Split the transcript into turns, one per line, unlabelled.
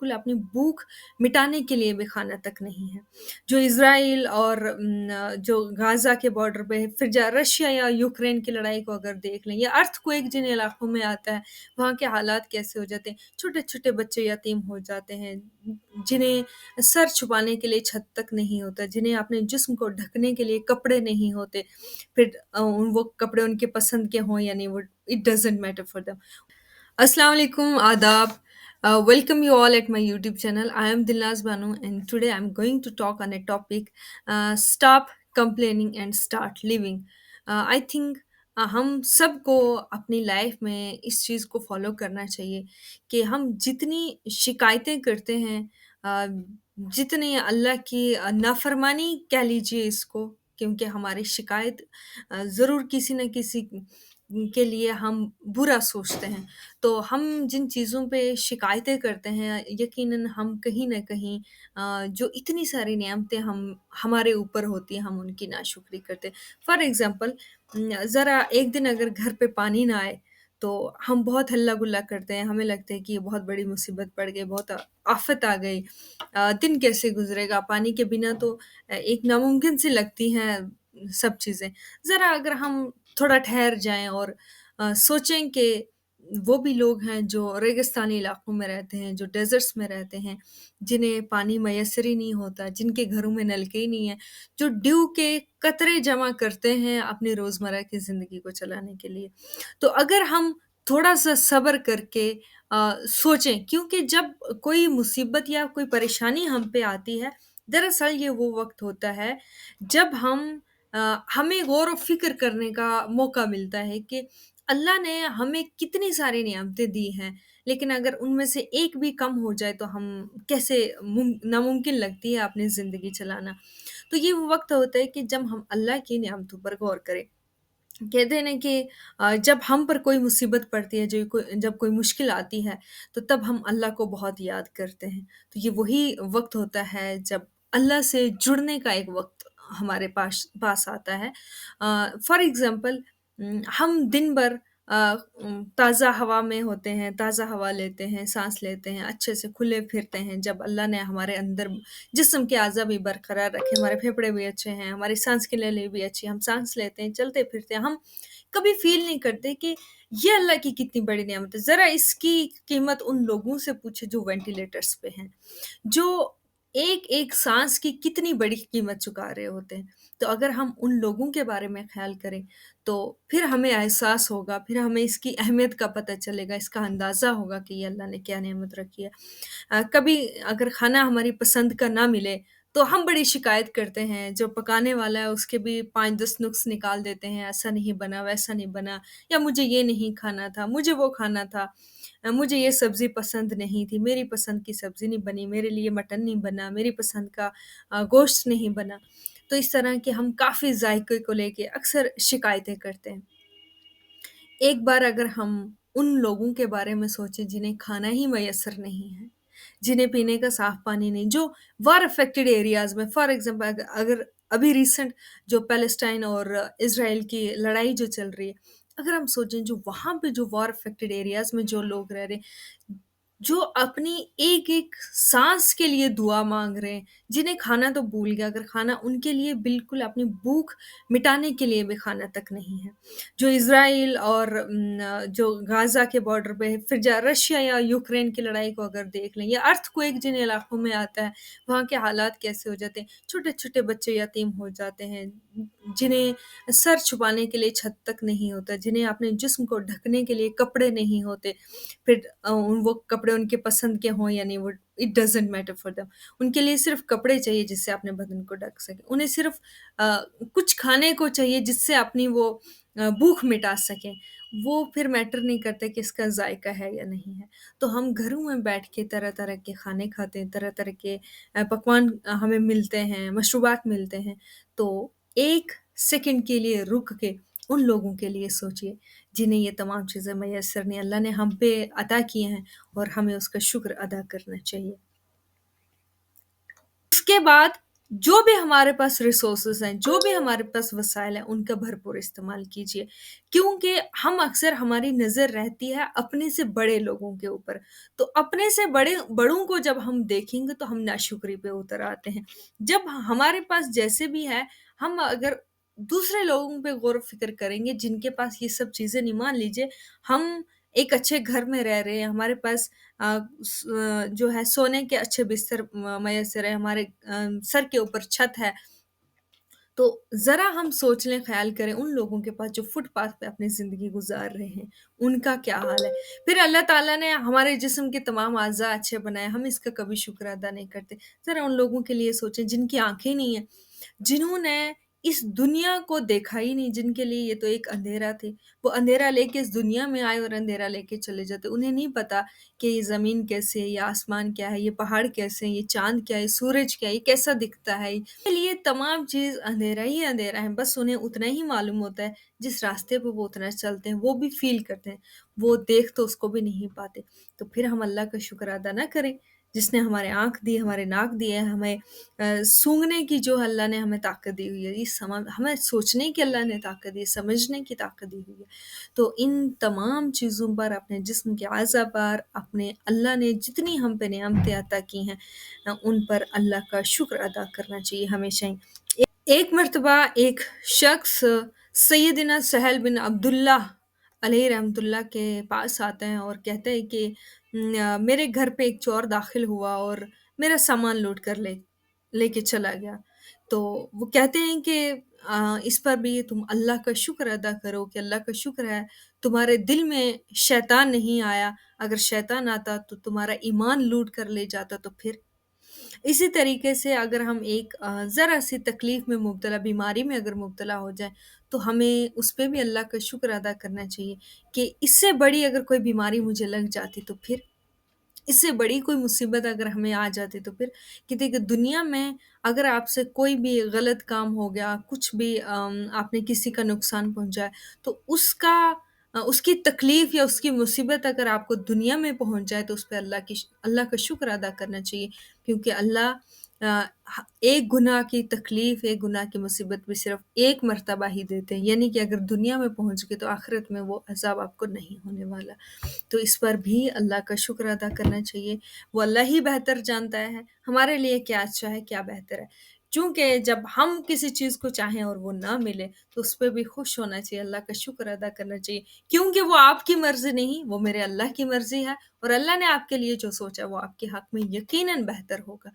بالکل अपनी भूख मिटाने के लिए भी खाना तक नहीं है। जो इज़राइल और जो गाज़ा के बॉर्डर पे है, फिर रशिया या यूक्रेन की लड़ाई को अगर देख लें या अर्थक्वेक जिन इलाकों में आता है, वहाँ के हालात कैसे हो जाते हैं। छोटे-छोटे बच्चे यतीम हो जाते हैं, जिन्हें सर छुपाने के लिए छत तक नहीं होता, जिन्हें अपने जिस्म को ढकने के लिए कपड़े नहीं होते। फिर वो कपड़े उनके पसंद के हों या नहीं, वो it doesn't matter for them. अस्सलाम वालेकुम, आदाब. Welcome you all at my YouTube channel. I am Dilnaz Banu and today I'm going to talk on a topic, stop complaining and start living. I think हम सबको अपनी life में इस चीज़ को follow करना चाहिए कि हम जितनी शिकायतें करते हैं, अ, जितनी अल्लाह की नाफरमानी कह लीजिए इसको, क्योंकि हमारी शिकायत ज़रूर किसी न किसी के लिए हम बुरा सोचते हैं। तो हम जिन चीज़ों पे शिकायतें करते हैं, यकीनन हम कहीं न कहीं जो इतनी सारी नेमतें हमारे ऊपर होती हैं, हम उनकी नाशुक्री करते हैं। फॉर एग्ज़ाम्पल, ज़रा एक दिन अगर घर पे पानी ना आए, तो हम बहुत हल्ला-गुल्ला करते हैं, हमें लगता है कि ये बहुत बड़ी मुसीबत पड़ गई, बहुत आफ़त आ गई। दिन कैसे गुज़रेगा? पानी के बिना तो एक नामुमकिन सी लगती हैं सब चीज़ें। ज़रा अगर हम थोड़ा ठहर जाएँ और सोचें कि वो भी लोग हैं जो रेगिस्तानी इलाकों में रहते हैं, जो डेज़र्ट्स में रहते हैं, जिन्हें पानी मयस्सर ही नहीं होता, जिनके घरों में नलके ही नहीं हैं, जो ड्यू के कतरे जमा करते हैं अपनी रोज़मर्रा की ज़िंदगी को चलाने के लिए। तो अगर हम थोड़ा-सा सब्र करके सोचें, क्योंकि जब कोई मुसीबत या कोई परेशानी हम पे आती है, दरअसल ये वो वक़्त होता है जब हमें गौर व फ़िक्र करने का मौका मिलता है कि अल्लाह ने हमें कितनी सारी नेमतें दी हैं, लेकिन अगर उनमें से एक भी कम हो जाए तो हम कैसे नामुमकिन लगती है अपनी ज़िंदगी चलाना। तो ये वो वक़्त होता है कि जब हम अल्लाह की नेमतों पर गौर करें। कहते हैं ना कि जब हम पर कोई मुसीबत पड़ती है, जब कोई मुश्किल आती है, तो तब हम अल्लाह को बहुत याद करते हैं। तो ये वही वक़्त होता है जब अल्लाह से जुड़ने का एक वक़्त हमारे पास पास आता है। फॉर एग्ज़ाम्पल, हम दिन भर ताज़ा हवा में होते हैं, ताज़ा हवा लेते हैं, साँस लेते हैं, अच्छे से खुले-फिरते हैं, जब अल्लाह ने हमारे अंदर जिस्म के अज़ा भी बरकरार रखे, हमारे फेफड़े भी अच्छे हैं, हमारी साँस की नली भी अच्छी है, हम साँस लेते हैं, चलते-फिरते हैं, हम कभी फ़ील नहीं करते कि ये अल्लाह की कितनी बड़ी नेमत है। ज़रा इसकी कीमत उन लोगों से पूछे जो वेंटिलेटर्स पे हैं, जो एक-एक साँस की कितनी बड़ी कीमत चुका रहे होते हैं। तो अगर हम उन लोगों के बारे में ख़्याल करें, तो फिर हमें एहसास होगा, फिर हमें इसकी अहमियत का पता चलेगा, इसका अंदाज़ा होगा कि ये अल्लाह ने क्या नेमत रखी है। कभी अगर खाना हमारी पसंद का ना मिले, तो हम बड़ी शिकायत करते हैं, जो पकाने वाला है उसके भी 5-10 नुक्स निकाल देते हैं, ऐसा नहीं बना, वैसा नहीं बना, या मुझे ये नहीं खाना था, मुझे वो खाना था, मुझे ये सब्ज़ी पसंद नहीं थी, मेरी पसंद की सब्ज़ी नहीं बनी, मेरे लिए मटन नहीं बना, मेरी पसंद का गोश्त नहीं बना। तो इस तरह के हम काफ़ी ज़ायक़े को लेके अक्सर शिकायतें करते हैं। एक बार अगर हम उन लोगों के बारे में सोचें जिन्हें खाना ही मयस्सर नहीं है, जिन्हें पीने का साफ़ पानी नहीं, जो वार अफ़ेक्टेड एरियाज़ में, फ़ॉर एग्ज़ाम्पल अगर अभी रिसेंट जो पैलेस्टाइन और इज़राइल की लड़ाई जो चल रही है, अगर हम सोचें जो वहाँ पे जो वार अफ़ेक्टेड एरियाज़ में जो लोग रह रहे हैं, जो अपनी एक-एक साँस के लिए दुआ माँग रहे हैं, जिन्हें खाना तो भूल गया, अगर खाना उनके लिए बिल्कुल अपनी भूख मिटाने के लिए भी खाना तक नहीं है। जो इज़राइल और जो गाज़ा के बॉर्डर पे है, फिर रशिया या यूक्रेन की लड़ाई को अगर देख लें या अर्थक्वेक जिन इलाकों में आता है, वहाँ के हालात कैसे हो जाते हैं। छोटे-छोटे बच्चे यतीम हो जाते हैं, जिन्हें सर छुपाने के लिए छत तक नहीं होता, जिन्हें अपने जिस्म को ढकने के लिए कपड़े नहीं होते। फिर वो कपड़े उनके पसंद के हों या नहीं, वो it doesn't matter for them. उनके लिए सिर्फ़ कपड़े चाहिए जिससे अपने बदन को ढक सकें। उन्हें सिर्फ़ कुछ खाने को चाहिए जिससे अपनी वो भूख मिटा सकें। वो फिर मैटर नहीं करता कि इसका ज़ायक़ा है या नहीं है। तो हम घरों में बैठ के तरह-तरह के खाने खाते हैं, तरह-तरह के पकवान हमें मिलते हैं, मशरूबात मिलते हैं। तो 1 सेकंड के लिए रुक के उन लोगों के लिए सोचिए, जिन्हें ये तमाम चीज़ें मयस्सर नहीं, अल्लाह ने हम पे अता किए हैं और हमें उसका शुक्र अदा करना चाहिए। उसके बाद जो भी हमारे पास रिसोर्सेज़ हैं, जो भी हमारे पास वसाइल हैं, उनका भरपूर इस्तेमाल कीजिए। क्योंकि हम अक्सर हमारी नज़र रहती है अपने से बड़े लोगों के ऊपर, तो अपने से बड़ों को जब हम देखेंगे तो हम नाशुक्री पे उतर आते हैं। जब हमारे पास जैसे भी है, हम अगर दूसरे लोगों पे गौर-फ़िक्र करेंगे जिनके पास ये सब चीज़ें नहीं, मान लीजिए हम एक अच्छे घर में रह रहे हैं, हमारे पास जो है सोने के अच्छे बिस्तर मयस्सर है, हमारे सर के ऊपर छत है, तो ज़रा हम सोच लें, ख़्याल करें उन लोगों के पास जो फुटपाथ पे अपनी ज़िंदगी गुज़ार रहे हैं, उनका क्या हाल है? फिर अल्लाह ताला ने हमारे जिस्म के तमाम अज़ा अच्छे बनाए, हम इसका कभी शुक्र अदा नहीं करते। ज़रा उन लोगों के लिए सोचें जिनकी आँखें नहीं हैं, जिन्होंने इस दुनिया को देखा ही नहीं, जिनके लिए ये तो एक अंधेरा थी। वो अंधेरा लेके इस दुनिया में आए और अंधेरा लेके चले जाते। उन्हें नहीं पता कि ये ज़मीन कैसे है, ये आसमान क्या है, ये पहाड़ कैसे हैं, ये चाँद क्या है, सूरज क्या है, ये कैसा दिखता है। के लिए तमाम चीज़ अंधेरा ही अंधेरा है, बस उन्हें उतना ही मालूम होता है, जिस रास्ते पे वो उतना चलते हैं, वो भी फ़ील करते हैं, वो देख तो उसको भी नहीं पाते। तो फिर हम अल्लाह का शुक्र अदा ना करें, जिसने हमारे आँख दी, हमारे नाक दिए, हमें सूँघने की जो अल्लाह ने हमें ताकत दी हुई है, ये हमें सोचने की अल्लाह ने ताकत दी है, समझने की ताकत दी हुई है। तो इन तमाम चीज़ों पर, अपने जिस्म के अज़ा पर, अपने अल्लाह ने जितनी हम पे नेमतें अता की हैं, उन पर अल्लाह का शुक्र अदा करना चाहिए हमेशा ही। एक मर्तबा एक शख्स सैयदना सहल बिन अब्दुल्ला अलैहि रहमतुल्लाह के पास आते हैं और कहते हैं कि मेरे घर पे एक चोर दाखिल हुआ और मेरा सामान लूट कर लेके चला गया। तो वो कहते हैं कि इस पर भी तुम अल्लाह का शुक्र अदा करो कि अल्लाह का शुक्र है तुम्हारे दिल में शैतान नहीं आया, अगर शैतान आता तो तुम्हारा ईमान लूट कर ले जाता, तो फिर इसी तरीके से अगर हम एक ज़रा-सी तकलीफ़ में मुब्तला, बीमारी में अगर मुब्तला हो जाएँ, तो हमें उस पे भी अल्लाह का शुक्र अदा करना चाहिए कि इससे बड़ी अगर कोई बीमारी मुझे लग जाती तो फिर? इससे बड़ी कोई मुसीबत अगर हमें आ जाती तो फिर? कि देखिए दुनिया में अगर आपसे कोई भी गलत काम हो गया, कुछ भी आपने किसी का नुकसान पहुँचाया, तो उसकी तकलीफ़ या उसकी मुसीबत अगर आपको दुनिया में पहुँच जाए तो उस पे अल्लाह का शुक्र अदा करना चाहिए। क्योंकि अल्लाह एक गुनाह की तकलीफ़, एक गुनाह की मुसीबत भी सिर्फ़ एक मर्तबा ही देते हैं। यानी कि अगर दुनिया में पहुँच गए तो आखिरत में वो अज़ाब आपको नहीं होने वाला। तो इस पर भी अल्लाह का शुक्र अदा करना चाहिए। वो अल्लाह ही बेहतर जानता है, हमारे लिए क्या अच्छा है, क्या बेहतर है। चूँकि जब हम किसी चीज़ को चाहें और वो ना मिले, तो उस पे भी खुश होना चाहिए, अल्लाह का शुक्र अदा करना चाहिए। क्योंकि वो आपकी मर्ज़ी नहीं, वो मेरे अल्लाह की मर्ज़ी है और अल्लाह ने आपके लिए जो सोचा वो आपके हक़ में यकीनन बेहतर होगा।